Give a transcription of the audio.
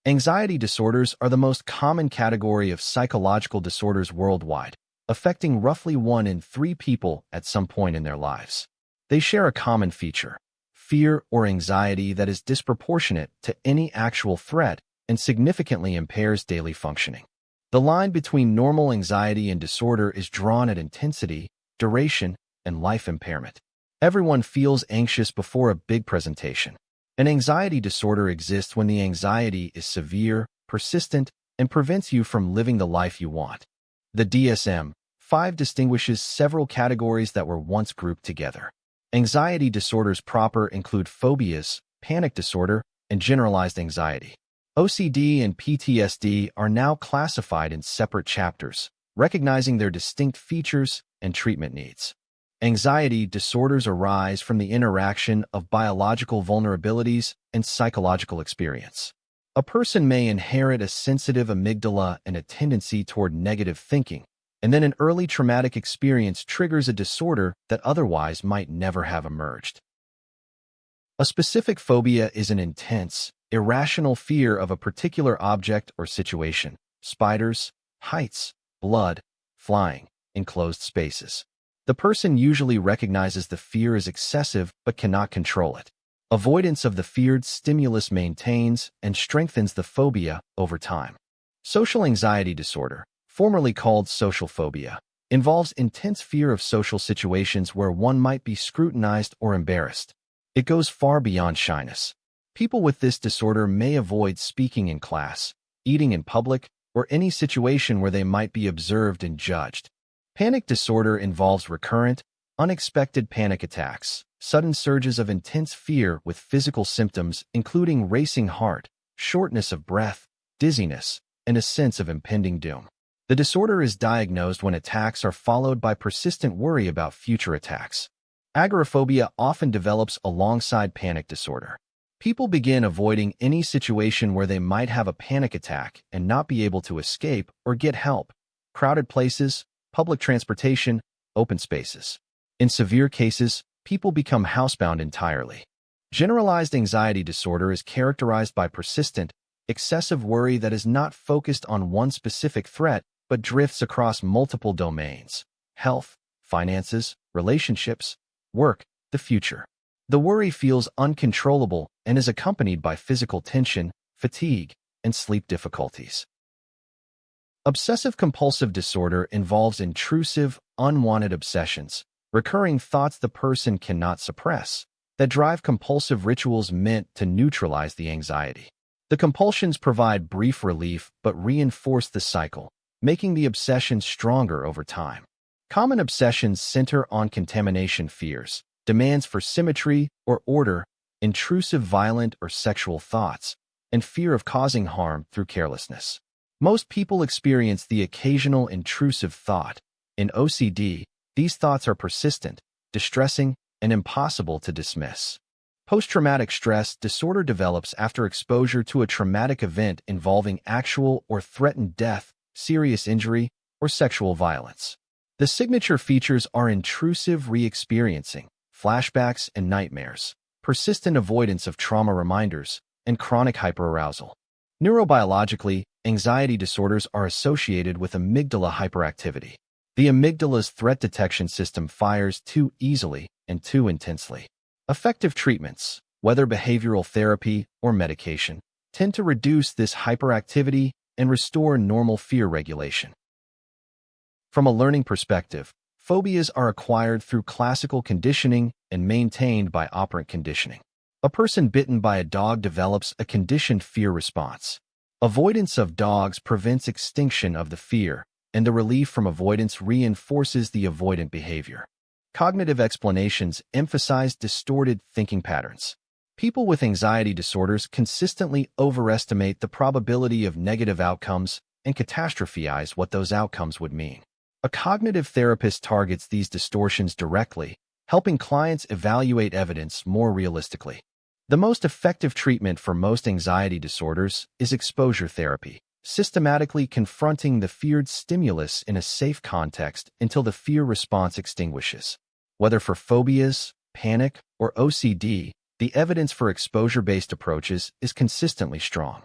Anxiety disorders are the most common category of psychological disorders worldwide, affecting roughly 1 in 3 people at some point in their lives. They share a common feature: fear or anxiety that is disproportionate to any actual threat and significantly impairs daily functioning. The line between normal anxiety and disorder is drawn at intensity, duration, and life impairment. Everyone feels anxious before a big presentation. An anxiety disorder exists when the anxiety is severe, persistent, and prevents you from living the life you want. The DSM-5 distinguishes several categories that were once grouped together. Anxiety disorders proper include phobias, panic disorder, and generalized anxiety. OCD and PTSD are now classified in separate chapters, recognizing their distinct features and treatment needs. Anxiety disorders arise from the interaction of biological vulnerabilities and psychological experience. A person may inherit a sensitive amygdala and a tendency toward negative thinking, and then an early traumatic experience triggers a disorder that otherwise might never have emerged. A specific phobia is an intense, irrational fear of a particular object or situation: spiders, heights, blood, flying, enclosed spaces. The person usually recognizes the fear as excessive but cannot control it. Avoidance of the feared stimulus maintains and strengthens the phobia over time. Social anxiety disorder, formerly called social phobia, involves intense fear of social situations where one might be scrutinized or embarrassed. It goes far beyond shyness. People with this disorder may avoid speaking in class, eating in public, or any situation where they might be observed and judged. Panic disorder involves recurrent, unexpected panic attacks, sudden surges of intense fear with physical symptoms including racing heart, shortness of breath, dizziness, and a sense of impending doom. The disorder is diagnosed when attacks are followed by persistent worry about future attacks. Agoraphobia often develops alongside panic disorder. People begin avoiding any situation where they might have a panic attack and not be able to escape or get help: crowded places, public transportation, open spaces. In severe cases, people become housebound entirely. Generalized anxiety disorder is characterized by persistent, excessive worry that is not focused on one specific threat but drifts across multiple domains: health, finances, relationships, work, the future. The worry feels uncontrollable and is accompanied by physical tension, fatigue, and sleep difficulties. Obsessive-compulsive disorder involves intrusive, unwanted obsessions, recurring thoughts the person cannot suppress, that drive compulsive rituals meant to neutralize the anxiety. The compulsions provide brief relief but reinforce the cycle, making the obsession stronger over time. Common obsessions center on contamination fears, demands for symmetry or order, intrusive violent or sexual thoughts, and fear of causing harm through carelessness. Most people experience the occasional intrusive thought. In OCD, these thoughts are persistent, distressing, and impossible to dismiss. Post-traumatic stress disorder develops after exposure to a traumatic event involving actual or threatened death, serious injury, or sexual violence. The signature features are intrusive re-experiencing, flashbacks and nightmares, persistent avoidance of trauma reminders, and chronic hyperarousal. Neurobiologically, anxiety disorders are associated with amygdala hyperactivity. The amygdala's threat detection system fires too easily and too intensely. Effective treatments, whether behavioral therapy or medication, tend to reduce this hyperactivity and restore normal fear regulation. From a learning perspective, phobias are acquired through classical conditioning and maintained by operant conditioning. A person bitten by a dog develops a conditioned fear response. Avoidance of dogs prevents extinction of the fear, and the relief from avoidance reinforces the avoidant behavior. Cognitive explanations emphasize distorted thinking patterns. People with anxiety disorders consistently overestimate the probability of negative outcomes and catastrophize what those outcomes would mean. A cognitive therapist targets these distortions directly, helping clients evaluate evidence more realistically. The most effective treatment for most anxiety disorders is exposure therapy, systematically confronting the feared stimulus in a safe context until the fear response extinguishes. Whether for phobias, panic, or OCD, the evidence for exposure-based approaches is consistently strong.